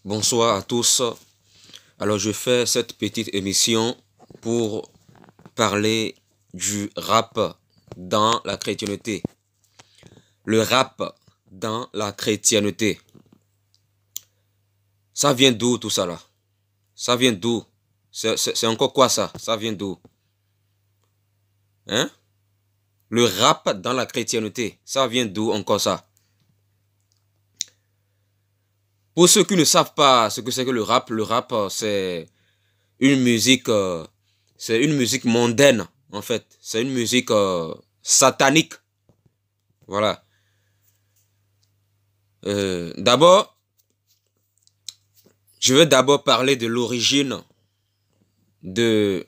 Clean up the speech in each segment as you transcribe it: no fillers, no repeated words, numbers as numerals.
Bonsoir à tous. Alors je fais cette petite émission pour parler du rap dans la chrétienté. Le rap dans la chrétienté. Ça vient d'où tout ça là? Ça vient d'où? C'est encore quoi ça? Ça vient d'où? Hein? Le rap dans la chrétienté. Ça vient d'où encore ça? Pour ceux qui ne savent pas ce que c'est que le rap c'est une musique mondaine en fait. C'est une musique satanique. Voilà. D'abord, je vais d'abord parler de de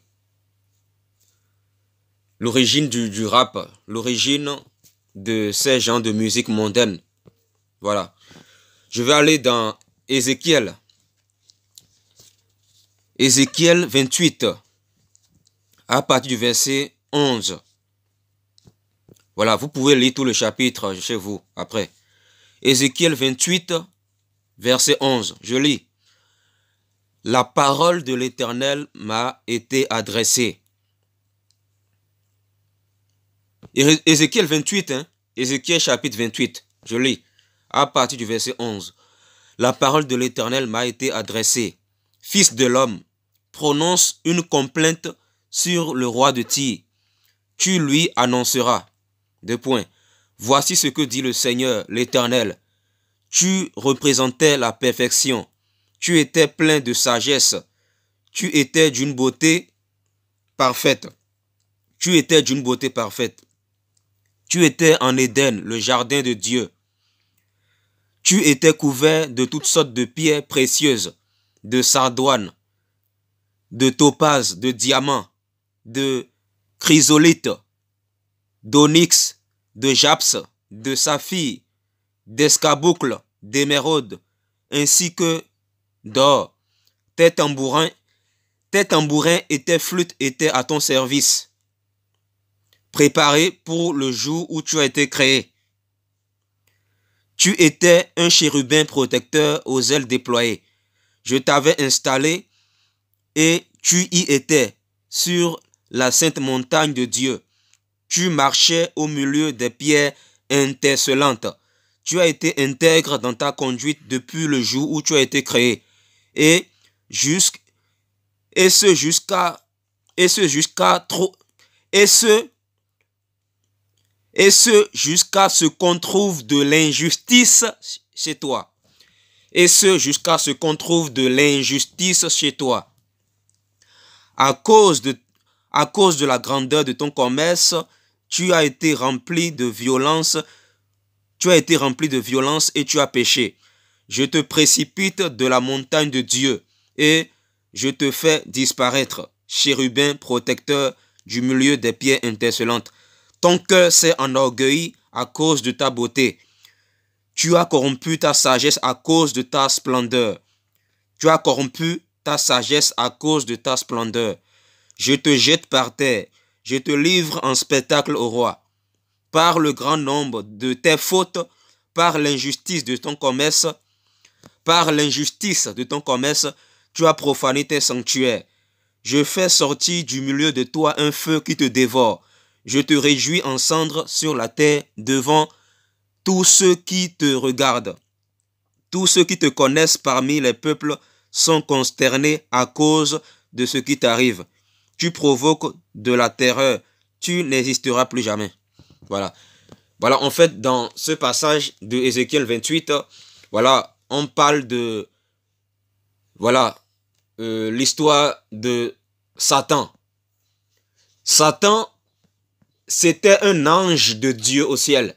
l'origine du rap, l'origine de ces genres de musique mondaine. Voilà. Je vais aller dans Ézéchiel. Ézéchiel 28, à partir du verset 11. Voilà, vous pouvez lire tout le chapitre chez vous après. Ézéchiel 28, verset 11. Je lis. La parole de l'Éternel m'a été adressée. Ézéchiel 28, Ézéchiel chapitre 28. Je lis à partir du verset 11. La parole de l'Éternel m'a été adressée. Fils de l'homme, prononce une complainte sur le roi de Tyr. Tu lui annonceras. Deux points. Voici ce que dit le Seigneur, l'Éternel. Tu représentais la perfection. Tu étais plein de sagesse. Tu étais d'une beauté parfaite. Tu étais d'une beauté parfaite. Tu étais en Éden, le jardin de Dieu. Tu étais couvert de toutes sortes de pierres précieuses, de sardoine, de topaz, de diamants, de chrysolite, d'onyx, de japs, de saphir, d'escarboucle, d'émeraude, ainsi que d'or. Tes tambourins et tes flûtes étaient à ton service, préparés pour le jour où tu as été créé. Tu étais un chérubin protecteur aux ailes déployées. Je t'avais installé et tu y étais sur la sainte montagne de Dieu. Tu marchais au milieu des pierres intercelantes. Tu as été intègre dans ta conduite depuis le jour où tu as été créé. Et ce jusqu'à ce qu'on trouve de l'injustice chez toi. Et ce jusqu'à ce qu'on trouve de l'injustice chez toi. À cause de la grandeur de ton commerce, tu as été rempli de violence. Tu as été rempli de violence et tu as péché. Je te précipite de la montagne de Dieu et je te fais disparaître, chérubin protecteur du milieu des pierres intercelantes. Ton cœur s'est enorgueilli à cause de ta beauté. Tu as corrompu ta sagesse à cause de ta splendeur. Tu as corrompu ta sagesse à cause de ta splendeur. Je te jette par terre. Je te livre en spectacle au roi. Par le grand nombre de tes fautes, par l'injustice de ton commerce, tu as profané tes sanctuaires. Je fais sortir du milieu de toi un feu qui te dévore. Je te réjouis en cendres sur la terre devant tous ceux qui te regardent. Tous ceux qui te connaissent parmi les peuples sont consternés à cause de ce qui t'arrive. Tu provoques de la terreur. Tu n'existeras plus jamais. Voilà. Voilà, en fait, dans ce passage de Ézéchiel 28, voilà, on parle de, voilà, l'histoire de Satan. Satan, c'était un ange de Dieu au ciel.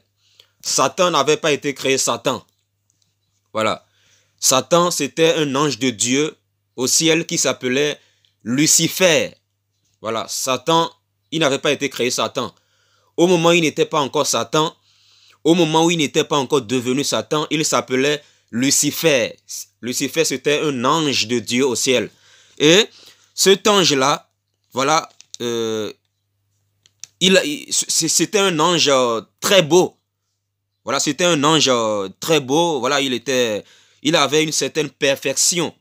Satan n'avait pas été créé Satan. Voilà. Satan, c'était un ange de Dieu au ciel qui s'appelait Lucifer. Voilà. Satan, il n'avait pas été créé Satan. Au moment où il n'était pas encore Satan, au moment où il n'était pas encore devenu Satan, il s'appelait Lucifer. Lucifer, c'était un ange de Dieu au ciel. Et cet ange-là, voilà, c'était un ange très beau. Voilà, c'était un ange très beau. Voilà, il était il avait une certaine perfection.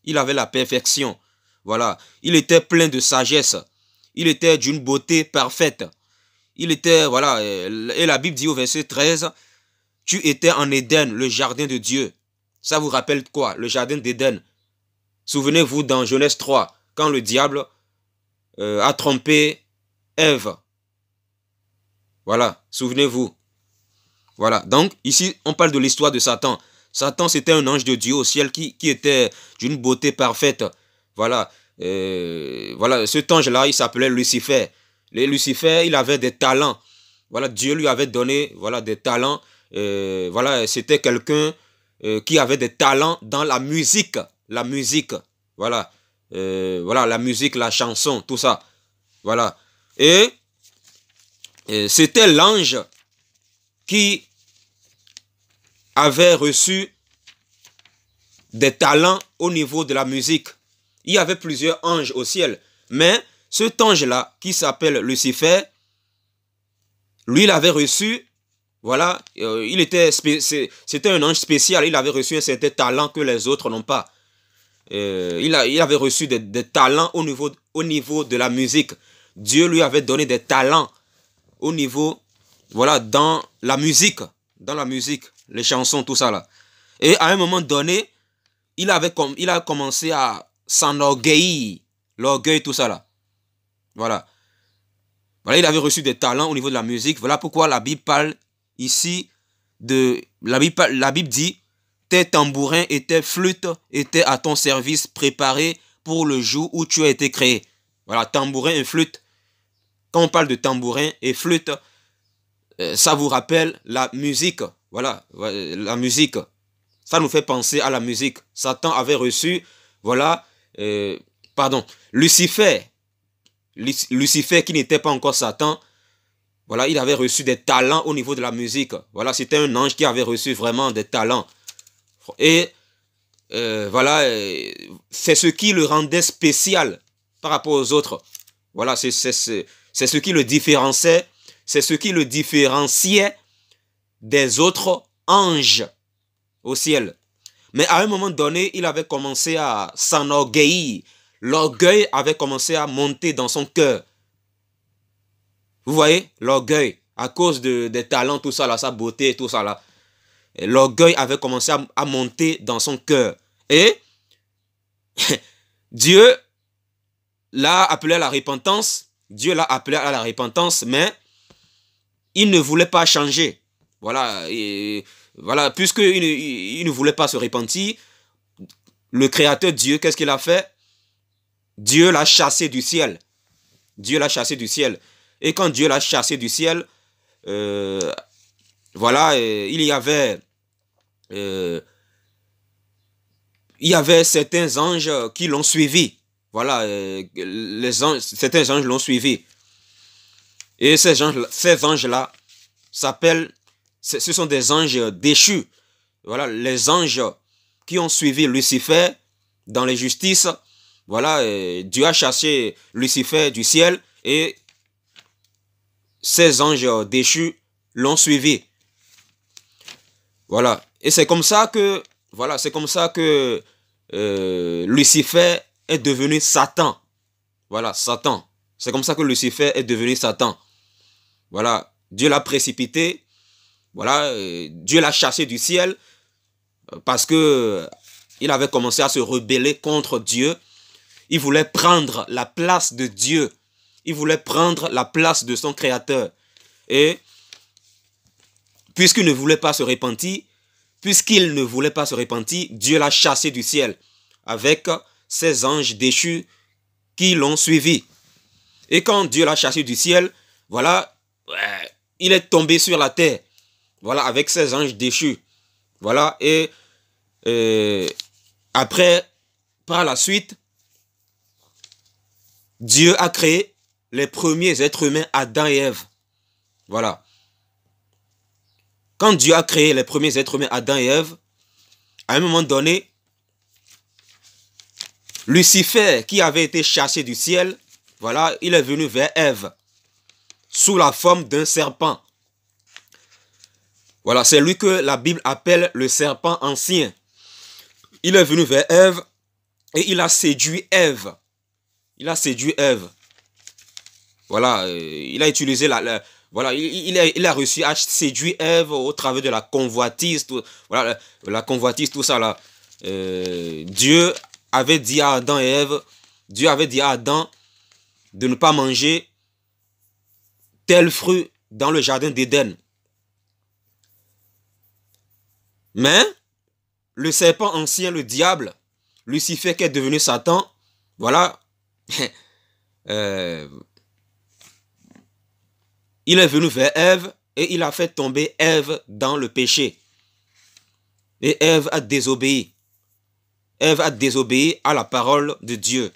Il avait la perfection. Voilà. Il était plein de sagesse. Il était d'une beauté parfaite. Il était, voilà, et la Bible dit au verset 13, tu étais en Éden, le jardin de Dieu. Ça vous rappelle quoi? Le jardin d'Éden. Souvenez-vous dans Genèse 3, quand le diable a trompé Ève. Voilà, souvenez-vous. Voilà, donc ici, on parle de l'histoire de Satan. Satan, c'était un ange de Dieu au ciel qui était d'une beauté parfaite. Voilà, voilà, cet ange-là, il s'appelait Lucifer. Lucifer, il avait des talents. Voilà, Dieu lui avait donné, voilà, des talents. Voilà, c'était quelqu'un qui avait des talents dans la musique. La musique, voilà. Voilà, la musique, la chanson, tout ça. Voilà. Et c'était l'ange qui avait reçu des talents au niveau de la musique. Il y avait plusieurs anges au ciel. Mais cet ange-là, qui s'appelle Lucifer, lui, il avait reçu, voilà, c'était un ange spécial. Il avait reçu un certain talent que les autres n'ont pas. Il avait reçu des talents au niveau de la musique. Dieu lui avait donné des talents au niveau, voilà, dans la musique, les chansons, tout ça là. Et à un moment donné, il a commencé à s'enorgueillir, l'orgueil, tout ça là. Voilà. Voilà, il avait reçu des talents au niveau de la musique. Voilà pourquoi la Bible parle ici de, la Bible dit, tes tambourins et tes flûtes étaient à ton service préparés pour le jour où tu as été créé. Voilà, tambourin et flûte. Quand on parle de tambourin et flûte, ça vous rappelle la musique. Voilà, la musique. Ça nous fait penser à la musique. Satan avait reçu, voilà, Lucifer. Lucifer qui n'était pas encore Satan. Voilà, il avait reçu des talents au niveau de la musique. Voilà, c'était un ange qui avait reçu vraiment des talents. Et voilà, c'est ce qui le rendait spécial par rapport aux autres. Voilà, c'est ce qui le différenciait, c'est ce qui le différenciait des autres anges au ciel. Mais à un moment donné, il avait commencé à s'enorgueillir. L'orgueil avait commencé à monter dans son cœur. Vous voyez, l'orgueil, à cause des talents, tout ça là, sa beauté, tout ça là. L'orgueil avait commencé à monter dans son cœur. Et Dieu l'a appelé à la repentance. Dieu l'a appelé à la repentance, mais il ne voulait pas changer. Voilà, voilà, puisqu'il ne voulait pas se repentir, le Créateur Dieu, qu'est-ce qu'il a fait? Dieu l'a chassé du ciel. Dieu l'a chassé du ciel. Et quand Dieu l'a chassé du ciel, voilà, il y avait certains anges qui l'ont suivi. Voilà, certains anges l'ont suivi. Et ces anges-là s'appellent, ce sont des anges déchus. Voilà, les anges qui ont suivi Lucifer dans les justices. Voilà, Dieu a chassé Lucifer du ciel et ces anges déchus l'ont suivi. Voilà, et c'est comme ça que, voilà, c'est comme ça que Lucifer est devenu Satan. Voilà, Satan. C'est comme ça que Lucifer est devenu Satan. Voilà, Dieu l'a précipité. Voilà, Dieu l'a chassé du ciel parce que il avait commencé à se rebeller contre Dieu. Il voulait prendre la place de Dieu. Il voulait prendre la place de son Créateur. Et puisqu'il ne voulait pas se repentir, Dieu l'a chassé du ciel avec ses anges déchus qui l'ont suivi. Et quand Dieu l'a chassé du ciel, voilà, il est tombé sur la terre. Voilà, avec ses anges déchus. Voilà, et après, par la suite, Dieu a créé les premiers êtres humains, Adam et Ève. Voilà. Quand Dieu a créé les premiers êtres humains, Adam et Ève, à un moment donné, Lucifer, qui avait été chassé du ciel, voilà, il est venu vers Ève, sous la forme d'un serpent. Voilà, c'est lui que la Bible appelle le serpent ancien. il est venu vers Ève et il a séduit Ève. Il a séduit Ève. Voilà, il a utilisé voilà, il a réussi à séduire Ève au travers de la convoitise. Voilà, la convoitise, tout ça là. Dieu avait dit à Adam et Ève, Dieu avait dit à Adam de ne pas manger tel fruit dans le jardin d'Éden. Mais le serpent ancien, le diable, Lucifer qui est devenu Satan, voilà, il est venu vers Ève et il a fait tomber Ève dans le péché. Et Ève a désobéi. Ève a désobéi à la parole de Dieu.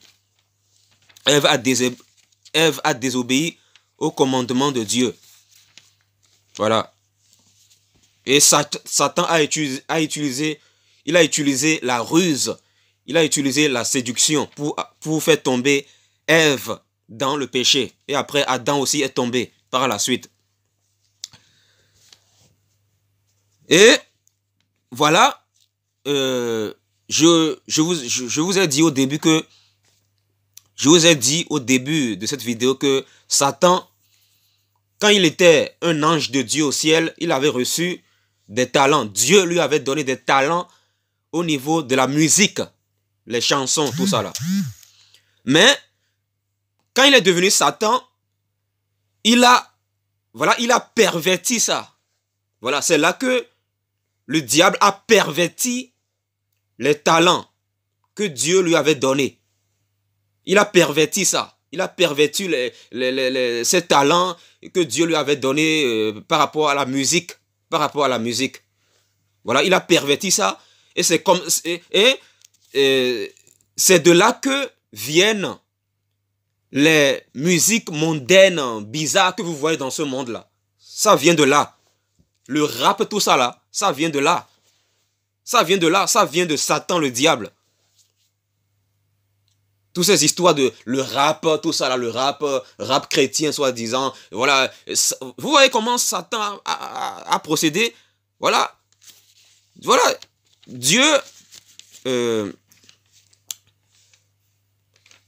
Ève a désobéi au commandement de Dieu. Voilà. Et Satan a utilisé la ruse, il a utilisé la séduction pour faire tomber Ève dans le péché. Et après, Adam aussi est tombé par la suite. Et voilà, je vous ai dit au début que, je vous ai dit au début de cette vidéo que Satan, quand il était un ange de Dieu au ciel, il avait reçu des talents. Dieu lui avait donné des talents au niveau de la musique, les chansons, tout ça là. Mais quand il est devenu Satan, il a perverti ça. Voilà, c'est là que le diable a perverti les talents que Dieu lui avait donnés. Il a perverti ça. Il a perverti ces talents que Dieu lui avait donnés par rapport à la musique. Voilà, il a perverti ça. Et c'est comme c'est de là que viennent les musiques mondaines, bizarres que vous voyez dans ce monde-là. Ça vient de là. Le rap, tout ça là, ça vient de là. Ça vient de là, ça vient de Satan, le diable. Toutes ces histoires de le rap, tout ça là, le rap chrétien soi-disant. Voilà. Vous voyez comment Satan a procédé? Voilà. Voilà. Dieu,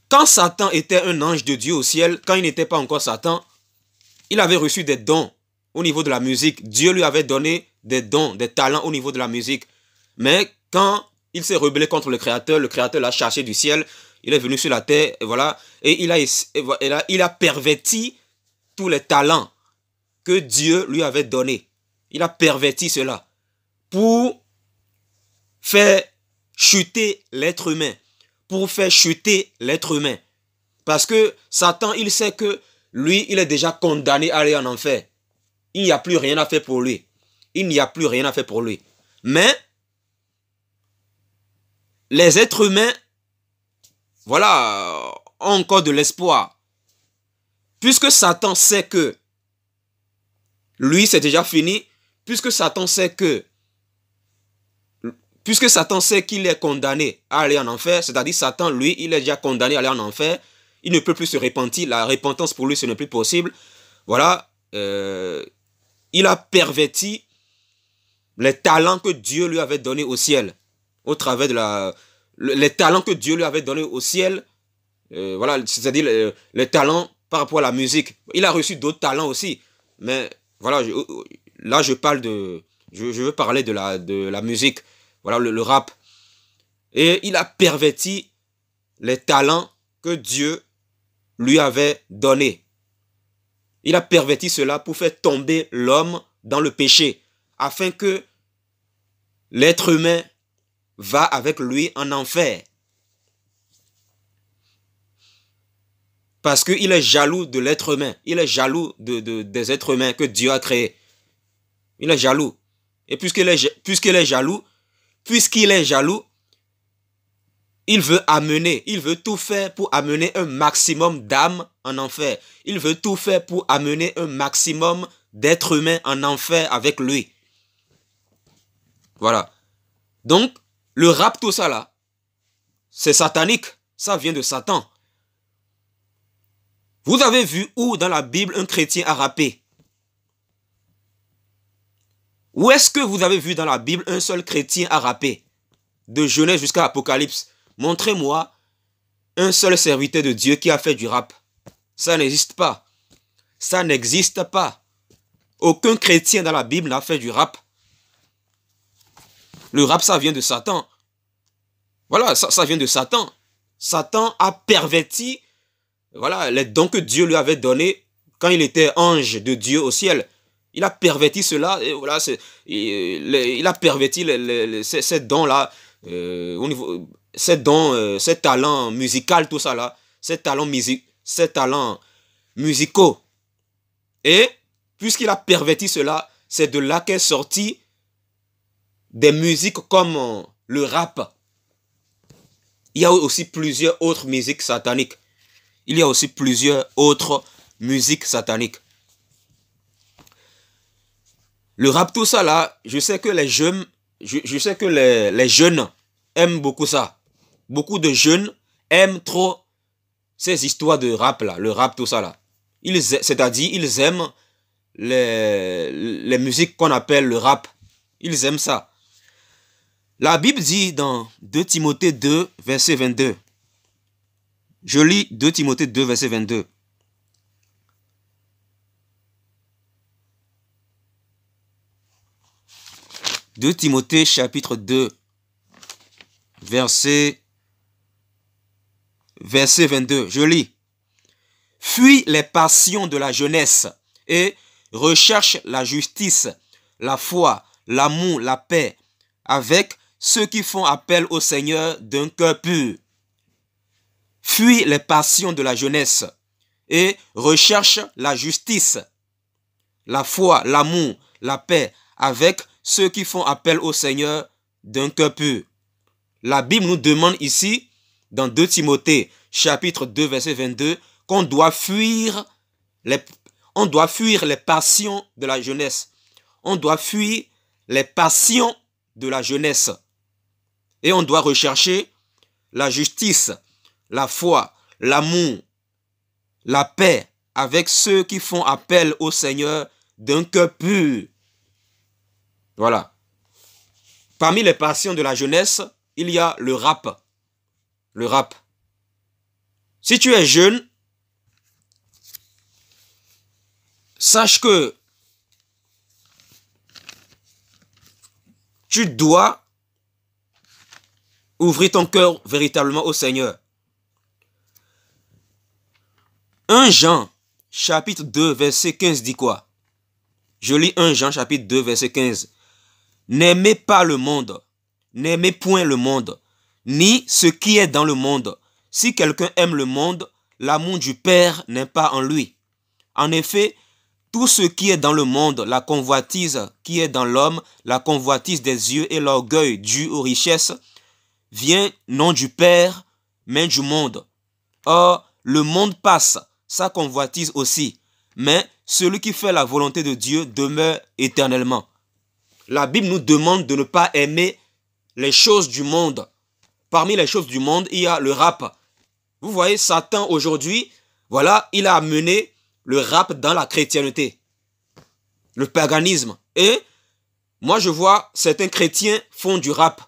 quand Satan était un ange de Dieu au ciel, quand il n'était pas encore Satan, il avait reçu des dons au niveau de la musique. Dieu lui avait donné des dons, des talents au niveau de la musique. Mais quand il s'est rebellé contre le Créateur l'a cherché du ciel, il est venu sur la terre, et voilà, et il a perverti tous les talents que Dieu lui avait donnés. Il a perverti cela pour faire chuter l'être humain. Pour faire chuter l'être humain. Parce que Satan, il sait que lui, il est déjà condamné à aller en enfer. Il n'y a plus rien à faire pour lui. Il n'y a plus rien à faire pour lui. Mais les êtres humains, voilà, ont encore de l'espoir. Puisque Satan sait que lui, c'est déjà fini. Puisque Satan sait qu'il est condamné à aller en enfer, c'est-à-dire Satan, lui, il est déjà condamné à aller en enfer, il ne peut plus se repentir, la repentance pour lui, ce n'est plus possible. Voilà, il a perverti les talents que Dieu lui avait donnés au ciel, au travers de les talents que Dieu lui avait donnés au ciel, voilà, c'est-à-dire les talents par rapport à la musique. Il a reçu d'autres talents aussi, mais voilà, là je parle je veux parler de la musique. Voilà, le rap. Et il a perverti les talents que Dieu lui avait donnés. Il a perverti cela pour faire tomber l'homme dans le péché, afin que l'être humain va avec lui en enfer. Parce qu'il est jaloux de l'être humain. Il est jaloux des êtres humains que Dieu a créés. Il est jaloux. Et puisqu'il est jaloux, il veut tout faire pour amener un maximum d'âmes en enfer. Il veut tout faire pour amener un maximum d'êtres humains en enfer avec lui. Voilà. Donc, le rap, tout ça là, c'est satanique. Ça vient de Satan. Vous avez vu où dans la Bible un chrétien a rappé? Où est-ce que vous avez vu dans la Bible un seul chrétien a rappé? de Genèse jusqu'à Apocalypse, montrez-moi un seul serviteur de Dieu qui a fait du rap. Ça n'existe pas. Ça n'existe pas. Aucun chrétien dans la Bible n'a fait du rap. Le rap, ça vient de Satan. Voilà, ça vient de Satan. Satan a perverti, voilà, les dons que Dieu lui avait donnés quand il était ange de Dieu au ciel. Il a perverti cela, et voilà, il a perverti ces dons-là, au niveau, ces dons, ces talents musicaux, tout ça là, ces talents musicaux. Et puisqu'il a perverti cela, c'est de là qu'est sorti des musiques comme le rap. Il y a aussi plusieurs autres musiques sataniques. Il y a aussi plusieurs autres musiques sataniques. Le rap, tout ça là, je sais que les jeunes, je sais que les jeunes aiment beaucoup ça. Beaucoup de jeunes aiment trop ces histoires de rap là, le rap, tout ça là. C'est-à-dire, ils aiment les musiques qu'on appelle le rap. Ils aiment ça. La Bible dit dans 2 Timothée 2, verset 22. Je lis 2 Timothée 2, verset 22. « 2 Timothée chapitre 2, verset 22. Je lis. « Fuis les passions de la jeunesse et recherche la justice, la foi, l'amour, la paix, avec ceux qui font appel au Seigneur d'un cœur pur. Fuis les passions de la jeunesse et recherche la justice, la foi, l'amour, la paix, avec ceux qui font appel au Seigneur d'un cœur pur. » La Bible nous demande ici, dans 2 Timothée, chapitre 2, verset 22, qu'on doit fuir les passions de la jeunesse. On doit fuir les passions de la jeunesse. Et on doit rechercher la justice, la foi, l'amour, la paix, avec ceux qui font appel au Seigneur d'un cœur pur. Voilà. Parmi les passions de la jeunesse, il y a le rap. Le rap. Si tu es jeune, sache que tu dois ouvrir ton cœur véritablement au Seigneur. 1 Jean, chapitre 2, verset 15 dit quoi? Je lis 1 Jean, chapitre 2, verset 15. N'aimez pas le monde, n'aimez point le monde, ni ce qui est dans le monde. Si quelqu'un aime le monde, l'amour du Père n'est pas en lui. En effet, tout ce qui est dans le monde, la convoitise qui est dans l'homme, la convoitise des yeux et l'orgueil dû aux richesses, vient non du Père, mais du monde. Or, le monde passe, sa convoitise aussi, mais celui qui fait la volonté de Dieu demeure éternellement. La Bible nous demande de ne pas aimer les choses du monde. Parmi les choses du monde, il y a le rap. Vous voyez, Satan aujourd'hui, voilà, il a amené le rap dans la chrétienté, le paganisme. Et moi, je vois certains chrétiens font du rap.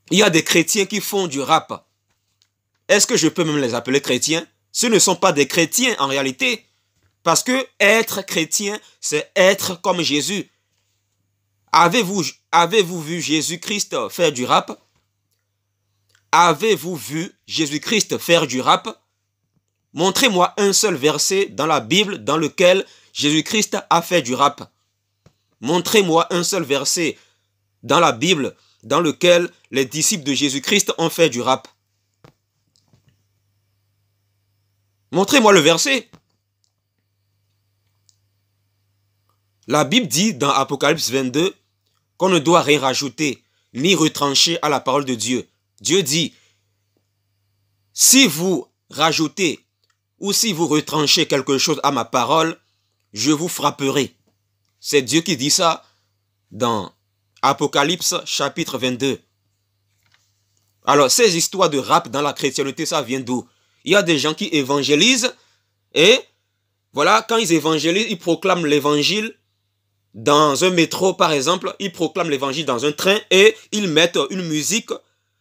Il y a des chrétiens qui font du rap. Est-ce que je peux même les appeler chrétiens? Ce ne sont pas des chrétiens en réalité. Parce que être chrétien, c'est être comme Jésus. Avez-vous vu Jésus-Christ faire du rap? Avez-vous vu Jésus-Christ faire du rap? Montrez-moi un seul verset dans la Bible dans lequel Jésus-Christ a fait du rap. Montrez-moi un seul verset dans la Bible dans lequel les disciples de Jésus-Christ ont fait du rap. Montrez-moi le verset. La Bible dit dans Apocalypse 22 qu'on ne doit rien rajouter ni retrancher à la parole de Dieu. Dieu dit, si vous rajoutez ou si vous retranchez quelque chose à ma parole, je vous frapperai. C'est Dieu qui dit ça dans Apocalypse chapitre 22. Alors, ces histoires de rap dans la chrétienté, ça vient d'où? Il y a des gens qui évangélisent et voilà, quand ils évangélisent, ils proclament l'évangile Dans un métro, par exemple, ils proclament l'évangile dans un train et ils mettent une musique.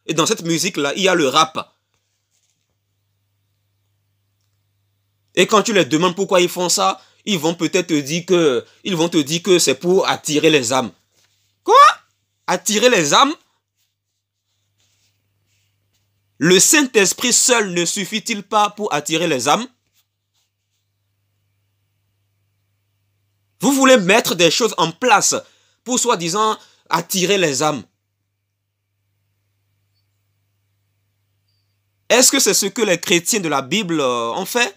Et dans cette musique-là, il y a le rap. Et quand tu les demandes pourquoi ils font ça, ils vont peut-être te dire que c'est pour attirer les âmes. Quoi? Attirer les âmes? Le Saint-Esprit seul ne suffit-il pas pour attirer les âmes? Vous voulez mettre des choses en place pour soi-disant attirer les âmes. Est-ce que c'est ce que les chrétiens de la Bible ont fait?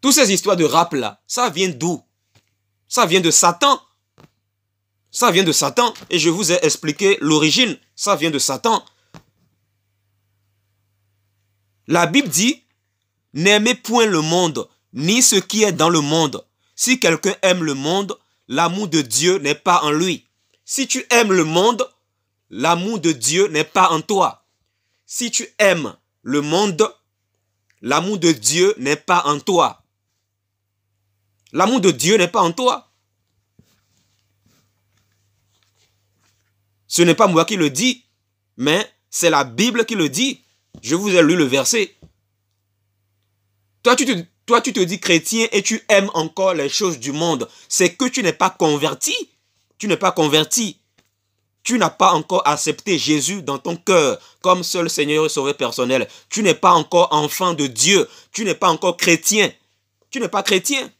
Toutes ces histoires de rap là, ça vient d'où? Ça vient de Satan. Ça vient de Satan. Et je vous ai expliqué l'origine. Ça vient de Satan. La Bible dit, n'aimez point le monde, ni ce qui est dans le monde. Si quelqu'un aime le monde, l'amour de Dieu n'est pas en lui. Si tu aimes le monde, l'amour de Dieu n'est pas en toi. Si tu aimes le monde, l'amour de Dieu n'est pas en toi. L'amour de Dieu n'est pas en toi. Ce n'est pas moi qui le dis, mais c'est la Bible qui le dit. Je vous ai lu le verset. Toi, tu te dis chrétien et tu aimes encore les choses du monde. C'est que tu n'es pas converti. Tu n'es pas converti. Tu n'as pas encore accepté Jésus dans ton cœur comme seul Seigneur et Sauveur personnel. Tu n'es pas encore enfant de Dieu. Tu n'es pas encore chrétien. Tu n'es pas chrétien.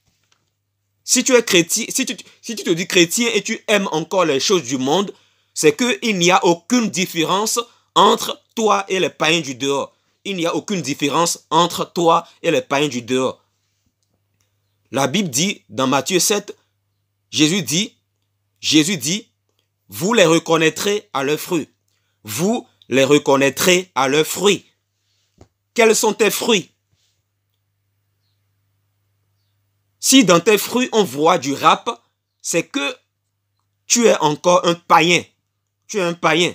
Si tu es chrétien, si tu te dis chrétien et tu aimes encore les choses du monde, c'est qu'il n'y a aucune différence entre toi et les païens du dehors. Il n'y a aucune différence entre toi et les païens du dehors. La Bible dit, dans Matthieu 7, Jésus dit, vous les reconnaîtrez à leurs fruits. Vous les reconnaîtrez à leurs fruits. Quels sont tes fruits? Si dans tes fruits on voit du rap, c'est que tu es encore un païen. Tu es un païen.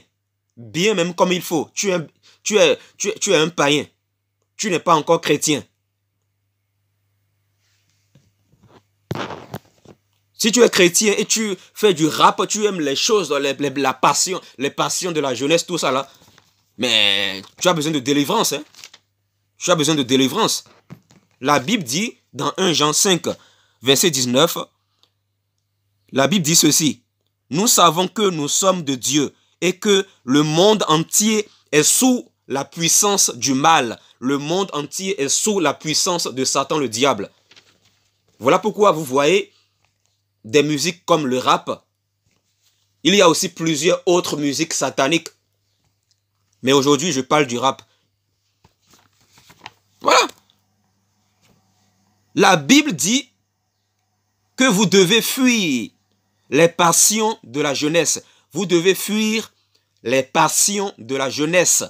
Bien même comme il faut. Tu es un païen. Tu n'es pas encore chrétien. Si tu es chrétien et tu fais du rap, tu aimes les choses, la passion, les passions de la jeunesse, tout ça là, mais tu as besoin de délivrance. Hein? Tu as besoin de délivrance. La Bible dit, dans 1 Jean 5, verset 19, la Bible dit ceci. Nous savons que nous sommes de Dieu et que le monde entier est sous la puissance du mal. Le monde entier est sous la puissance de Satan le diable. Voilà pourquoi vous voyez des musiques comme le rap. Il y a aussi plusieurs autres musiques sataniques. Mais aujourd'hui, je parle du rap. Voilà. La Bible dit que vous devez fuir les passions de la jeunesse. Vous devez fuir les passions de la jeunesse.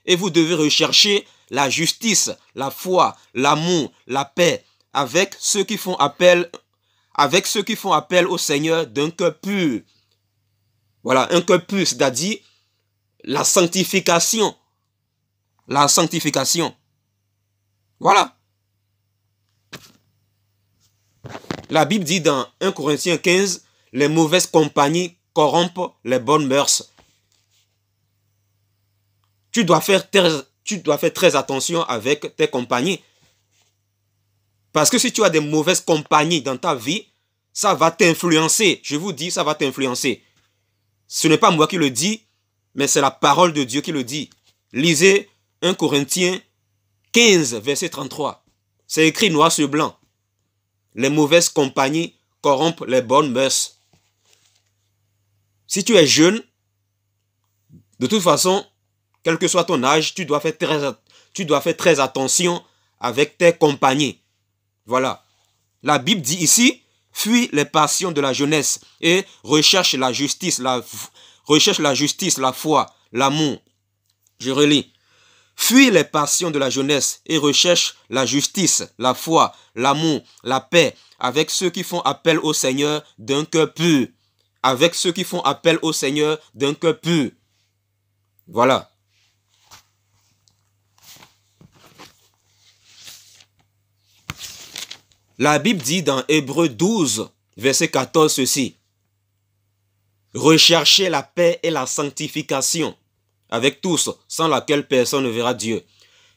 Et vous devez rechercher la justice, la foi, l'amour, la paix avec ceux qui font appel au Seigneur d'un cœur pur. Voilà, un cœur pur, c'est-à-dire la sanctification. La sanctification. Voilà. La Bible dit dans 1 Corinthiens 15, les mauvaises compagnies corrompent les bonnes mœurs. Tu dois faire très attention avec tes compagnies. Parce que si tu as des mauvaises compagnies dans ta vie, ça va t'influencer. Je vous dis, ça va t'influencer. Ce n'est pas moi qui le dis, mais c'est la parole de Dieu qui le dit. Lisez 1 Corinthiens 15, verset 33. C'est écrit noir sur blanc. Les mauvaises compagnies corrompent les bonnes mœurs. Si tu es jeune, de toute façon, quel que soit ton âge, tu dois faire très attention avec tes compagnies. Voilà. La Bible dit ici, fuis les passions de la jeunesse et recherche la justice, la foi, l'amour. Je relis. Fuis les passions de la jeunesse et recherche la justice, la foi, l'amour, la paix avec ceux qui font appel au Seigneur d'un cœur pur. Avec ceux qui font appel au Seigneur d'un cœur pur. Voilà. La Bible dit dans Hébreux 12, verset 14, ceci. Recherchez la paix et la sanctification avec tous, sans laquelle personne ne verra Dieu.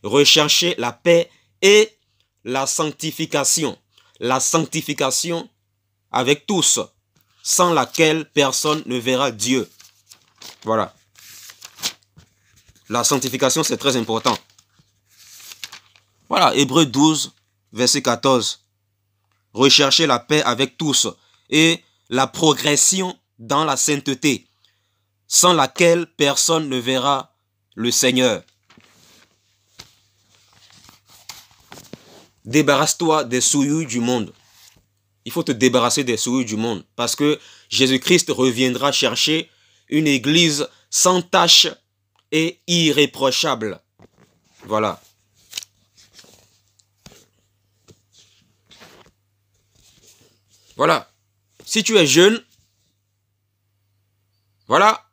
Recherchez la paix et la sanctification. La sanctification avec tous, sans laquelle personne ne verra Dieu. Voilà. La sanctification, c'est très important. Voilà, Hébreux 12, verset 14. Recherchez la paix avec tous et la progression dans la sainteté, sans laquelle personne ne verra le Seigneur. Débarrasse-toi des souillures du monde. Il faut te débarrasser des souillures du monde parce que Jésus-Christ reviendra chercher une église sans tache et irréprochable. Voilà. Voilà. Si tu es jeune, voilà,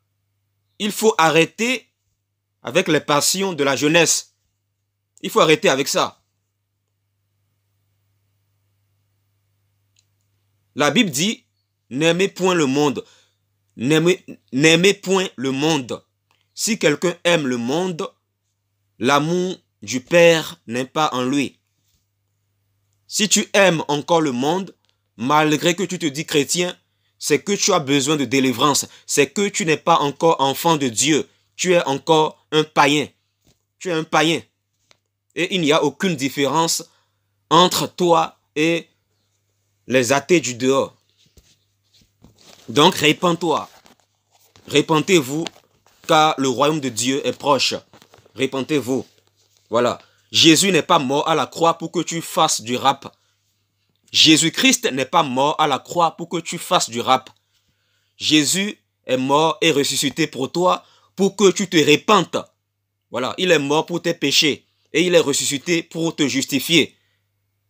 il faut arrêter avec les passions de la jeunesse. Il faut arrêter avec ça. La Bible dit, n'aimez point le monde. N'aimez point le monde. Si quelqu'un aime le monde, l'amour du Père n'est pas en lui. Si tu aimes encore le monde, malgré que tu te dis chrétien, c'est que tu as besoin de délivrance. C'est que tu n'es pas encore enfant de Dieu. Tu es encore un païen. Tu es un païen. Et il n'y a aucune différence entre toi et les athées du dehors. Donc, répands-toi. Répentez-vous, car le royaume de Dieu est proche. Répentez-vous. Voilà. Jésus n'est pas mort à la croix pour que tu fasses du rap. Jésus-Christ n'est pas mort à la croix pour que tu fasses du rap. Jésus est mort et ressuscité pour toi, pour que tu te répandes. Voilà. Il est mort pour tes péchés et il est ressuscité pour te justifier.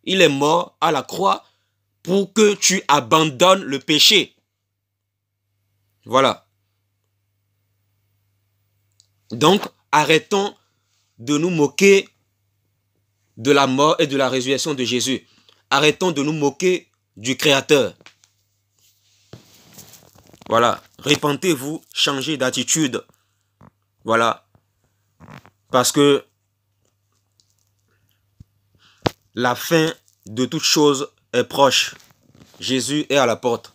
Il est mort à la croix pour que tu abandonnes le péché. Voilà. Donc, arrêtons de nous moquer de la mort et de la résurrection de Jésus. Arrêtons de nous moquer du Créateur. Voilà. Répentez-vous, changez d'attitude. Voilà. Parce que la fin de toute chose est proche. Jésus est à la porte.